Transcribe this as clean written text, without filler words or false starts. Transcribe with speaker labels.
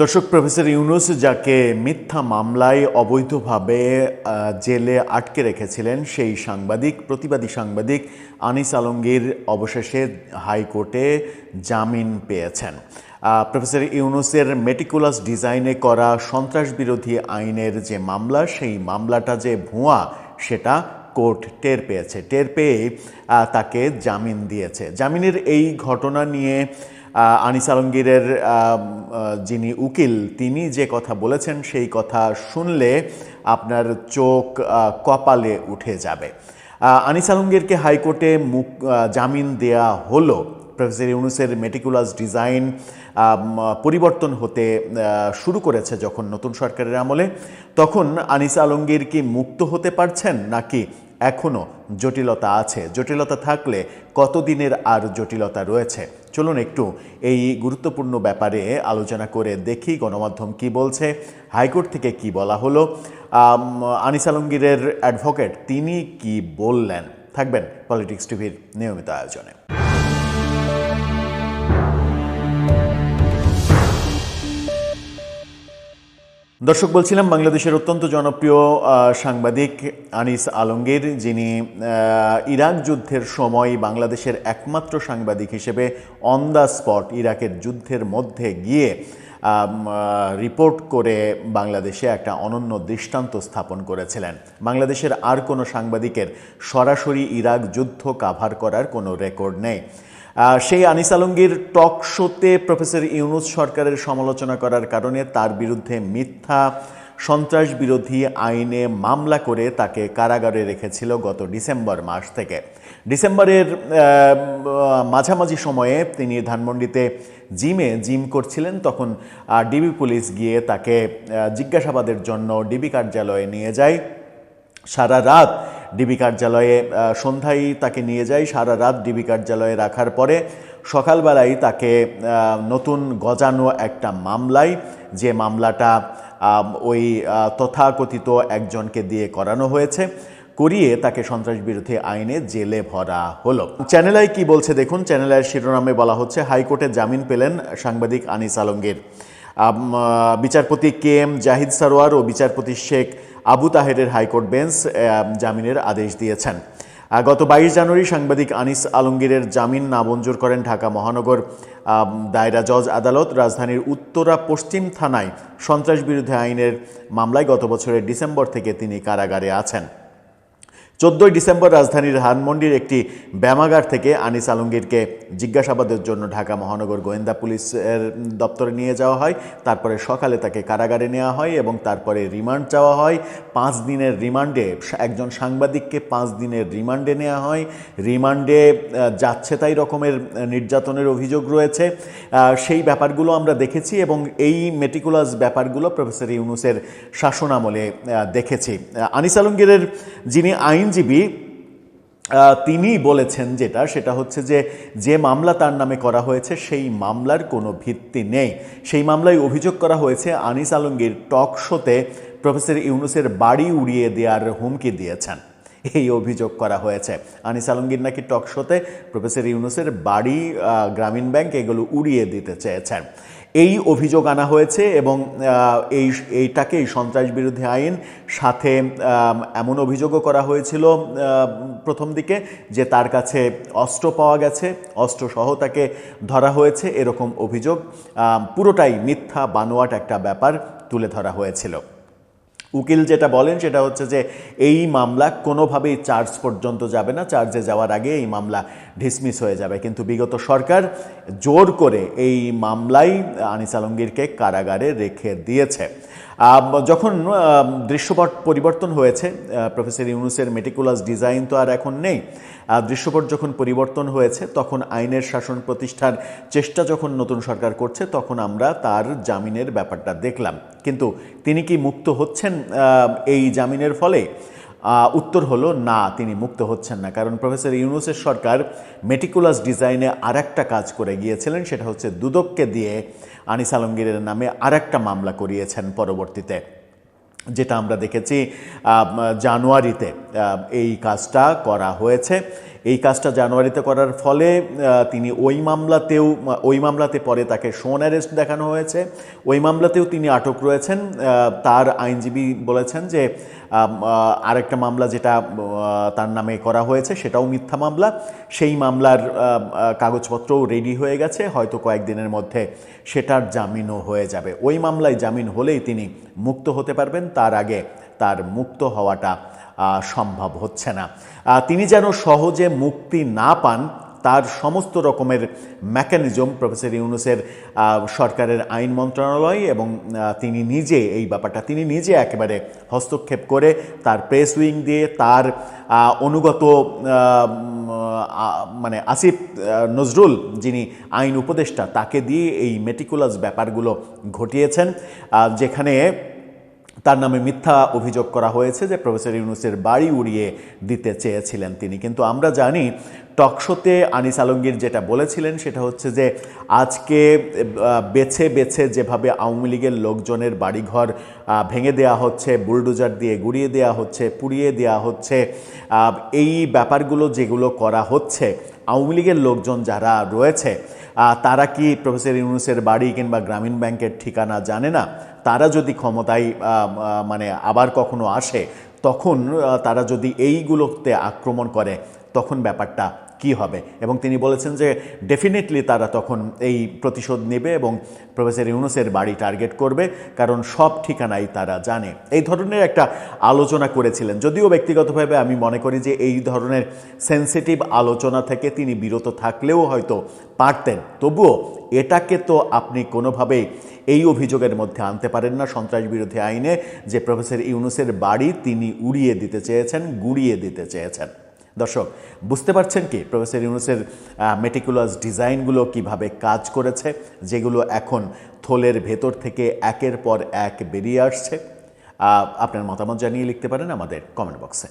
Speaker 1: দর্শক, প্রফেসর ইউনূস যাকে মিথ্যা মামলায় অবৈধভাবে জেলে আটকে রেখেছিলেন, সেই প্রতিবাদী সাংবাদিক আনিস আলমগীর অবশেষে হাইকোর্টে জামিন পেয়েছেন। প্রফেসর ইউনূসের মেটিকুলাস ডিজাইনে করা সন্ত্রাস বিরোধী আইনের যে মামলা, সেই মামলাটা যে ভুয়া সেটা কোর্ট টের পেয়ে তাকে জামিন দিয়েছে। জামিনের এই ঘটনা নিয়ে আনিস আলমগীরের যিনি উকিল, তিনি যে কথা বলেছেন সেই কথা শুনলে আপনার চোখ কপালে উঠে যাবে। আনিস আলমগীরকে হাইকোর্টে জামিন দেয়া হলো। প্রফেসর ইউনূসের মেটিকুলাস ডিজাইন পরিবর্তন হতে শুরু করেছে যখন নতুন সরকারের আমলে, তখন আনিস আলমগীর কি মুক্ত হতে পারছেন, নাকি এখনও জটিলতা আছে? জটিলতা থাকলে কতদিনের আর জটিলতা রয়েছে? চলুন একটু এই গুরুত্বপূর্ণ ব্যাপারে আলোচনা করে দেখি গণমাধ্যম কি বলছে, হাইকোর্ট থেকে কি বলা হলো, আনিস আলমগীরের অ্যাডভোকেট তিনি কি বললেন। থাকবেন পলিটিক্স টিভির নিয়মিত আয়োজনে। দর্শক, বলছিলাম বাংলাদেশের অত্যন্ত জনপ্রিয় সাংবাদিক আনিস আলমগীর, যিনি ইরাক যুদ্ধের সময় বাংলাদেশের একমাত্র সাংবাদিক হিসেবে অন দ্য স্পট ইরাকের যুদ্ধের মধ্যে গিয়ে রিপোর্ট করে বাংলাদেশে একটা অনন্য দৃষ্টান্ত স্থাপন করেছিলেন। বাংলাদেশের আর কোনো সাংবাদিকের সরাসরি ইরাক যুদ্ধ কাভার করার কোনো রেকর্ড নেই। সেই আনিস আলমগীর টক শোতে প্রফেসর ইউনূস সরকারের সমালোচনা করার কারণে তার বিরুদ্ধে মিথ্যা সন্ত্রাস বিরোধী আইনে মামলা করে তাকে কারাগারে রেখেছিল গত ডিসেম্বর মাস থেকে। ডিসেম্বরের মাঝামাঝি সময়ে তিনি ধানমন্ডিতে জিম করছিলেন, তখন ডিবি পুলিশ গিয়ে তাকে জিজ্ঞাসাবাদের জন্য ডিবি কার্যালয়ে নিয়ে যায়। সারা রাত ডিবি কার্যালয়ে, সন্ধ্যায় তাকে নিয়ে যায়, সারা রাত ডিবি কার্যালয়ে রাখার পরে সকালবেলায় তাকে নতুন গজানো একটা মামলায়, যে মামলাটা ওই তথাকথিত একজনকে দিয়ে করানো হয়েছে, করিয়ে তাকে সন্ত্রাস বিরোধী আইনে জেলে ভরা হলো। চ্যানেল আই কি বলছে দেখুন। চ্যানেল আইয়ের শিরোনামে বলা হচ্ছে, হাইকোর্টে জামিন পেলেন সাংবাদিক আনিস আলমগীর। বিচারপতি কে এম জাহিদ সারোয়ার ও বিচারপতি শেখ আবু তাহেরের হাইকোর্ট বেঞ্চ জামিনের আদেশ দিয়েছেন। গত 22 জানুয়ারি সাংবাদিক আনিস আলমগীরের জামিন নামঞ্জুর করেন ঢাকা মহানগর দায়রা জজ আদালত। রাজধানীর উত্তরা পশ্চিম থানায় সন্ত্রাস বিরোধী আইনের মামলায় গত বছরের ডিসেম্বর থেকে তিনি কারাগারে আছেন। 14 ডিসেম্বর রাজধানীর ধানমন্ডির একটি ব্যায়ামাগার থেকে আনিস আলমগীরকে জিজ্ঞাসাবাদের জন্য ঢাকা মহানগর গোয়েন্দা পুলিশের দপ্তরে নিয়ে যাওয়া হয়। তারপরে সকালে তাকে কারাগারে নেওয়া হয় এবং তারপরে রিমান্ড চাওয়া হয়। 5 দিনের রিমান্ডে, একজন সাংবাদিককে 5 দিনের রিমান্ডে নেওয়া হয়। রিমান্ডে যাচ্ছে তাই রকমের নির্যাতনের অভিযোগ রয়েছে। সেই ব্যাপারগুলো আমরা দেখেছি এবং এই মেটিকুলাস ব্যাপারগুলো প্রফেসর ইউনূসের শাসনামলে দেখেছি। আনিস আলমগীরের যিনি আইনজীবী, তিনি বলেছেন সেটা হচ্ছে যে মামলা তার নামে করা হয়েছে সেই মামলার কোনো ভিত্তি নেই। সেই মামলায় অভিযোগ করা হয়েছে আনিস আলমগীর টক শোতে প্রফেসর ইউনূসের বাড়ি উড়িয়ে দেওয়ার হুমকি দিয়েছেন, এই অভিযোগ করা হয়েছে। আনিস আলমগীর নাকি টক শোতে প্রফেসর ইউনূসের বাড়ি, গ্রামীণ ব্যাংক, এগুলো উড়িয়ে দিতে চেয়েছেন, এই অভিযোগ আনা হয়েছে। এবং এইটাকেই সন্ত্রাস বিরোধী আইন, সাথে এমন অভিযোগও করা হয়েছিল প্রথম দিকে যে তার কাছে অস্ত্র পাওয়া গেছে, অস্ত্রসহ তাকে ধরা হয়েছে, এরকম অভিযোগ। পুরোটাই মিথ্যা বানোয়াট একটা ব্যাপার তুলে ধরা হয়েছিল। উকিল যেটা বলেন সেটা হচ্ছে যে এই মামলা কোনোভাবেই চার্জ পর্যন্ত যাবে না, চার্জে যাওয়ার আগে এই মামলা ডিসমিস হয়ে যাবে। কিন্তু বিগত সরকার জোর করে এই মামলায় আনিস আলমগীরকে কারাগারে রেখে দিয়েছে। যখন দৃশ্যপট পরিবর্তন হয়েছে, প্রফেসর ইউনূসের মেটিকুলাস ডিজাইন তো আর এখন নেই, দৃশ্যপট যখন পরিবর্তন হয়েছে, তখন আইনের শাসন প্রতিষ্ঠার চেষ্টা যখন নতুন সরকার করছে, তখন আমরা তার জামিনের ব্যাপারটা দেখলাম। কিন্তু তিনি কি মুক্ত হচ্ছেন এই জামিনের ফলে? উত্তর হলো না, তিনি মুক্ত হচ্ছেন না। কারণ প্রফেসর ইউনূসের সরকার মেটিকুলাস ডিজাইনে আরেকটা কাজ করে গিয়েছিলেন, সেটা হচ্ছে দুদককে দিয়ে আনিস আলমগীরের নামে আরেকটা মামলা করিয়েছেন পরবর্তীতে, যেটা আমরা দেখেছি জানুয়ারিতে এই কাজটা করা হয়েছে। এই কাজটা জানুয়ারিতে করার ফলে তিনি ওই মামলাতে পরে তাকে শোন অ্যারেস্ট দেখানো হয়েছে, ওই মামলাতেও তিনি আটক রয়েছেন। তার আইনজীবী বলেছেন যে আরেকটা মামলা যেটা তার নামে করা হয়েছে সেটাও মিথ্যা মামলা, সেই মামলার কাগজপত্রও রেডি হয়ে গেছে, হয়তো কয়েকদিনের মধ্যে সেটার জামিনও হয়ে যাবে। ওই মামলায় জামিন হলেই তিনি মুক্ত হতে পারবেন, তার আগে তার মুক্ত হওয়াটা সম্ভব হচ্ছে না। তিনি যেন সহজে মুক্তি না পান তার সমস্ত রকমের মেকানিজম প্রফেসর ইউনূসের সরকারের আইন মন্ত্রণালয় এবং তিনি নিজে এই ব্যাপারটা তিনি নিজে একেবারে হস্তক্ষেপ করে তার প্রেস উইং দিয়ে তার অনুগত মানে আসিফ নজরুল যিনি আইন উপদেষ্টা তাকে দিয়ে এই মেটিকুলাস ব্যাপারগুলো ঘটিয়েছেন, যেখানে তার নামে মিথ্যা অভিযোগ করা হয়েছে যে প্রফেসর ইউনূসের বাড়ি উড়িয়ে দিতে চেয়েছিলেন তিনি। কিন্তু আমরা জানি টকশোতে আনিস আলমগীর যেটা বলেছিলেন সেটা হচ্ছে যে আজকে বেছে বেছে যেভাবে আওয়ামী লীগের লোকজনের বাড়িঘর ভেঙে দেওয়া হচ্ছে, বুলডোজার দিয়ে গুড়িয়ে দেওয়া হচ্ছে, পুড়িয়ে দেওয়া হচ্ছে, এই ব্যাপারগুলো যেগুলো করা হচ্ছে, আওয়ামী লীগের লোকজন যারা রয়েছে তারা কি প্রফেসর ইউনূসের বাড়ি কিংবা গ্রামীণ ব্যাংকের ঠিকানা জানে না? তারা যদি ক্ষমতায় মানে আবার কখনো আসে তখন তারা যদি এইগুলোতে আক্রমণ করে তখন ব্যাপারটা কি হবে? এবং তিনি বলেছেন যে ডেফিনেটলি তারা তখন এই প্রতিশোধ নেবে এবং প্রফেসর ইউনূসের বাড়ি টার্গেট করবে, কারণ সব ঠিকানাই তারা জানে। এই ধরনের একটা আলোচনা করেছিলেন, যদিও ব্যক্তিগতভাবে আমি মনে করি যে এই ধরনের সেন্সিটিভ আলোচনা থেকে তিনি বিরত থাকলেও হয়তো পারতেন, তবুও এটাকে তো আপনি কোনোভাবেই এই অভিযোগের মধ্যে আনতে পারেন না সন্ত্রাস বিরোধী আইনে যে প্রফেসর ইউনূসের বাড়ি তিনি উড়িয়ে দিতে চেয়েছেন, গুড়িয়ে দিতে চেয়েছেন। দর্শক, বুঝতে পারছেন কি প্রফেসর ইউনূসের মেটিকুলাস ডিজাইনগুলো কিভাবে কাজ করেছে, যেগুলো এখন থলের ভেতর থেকে একের পর এক বেরিয়ে আসছে? আপনার মতামত জানিয়ে লিখতে পারেন আমাদের কমেন্ট বক্সে।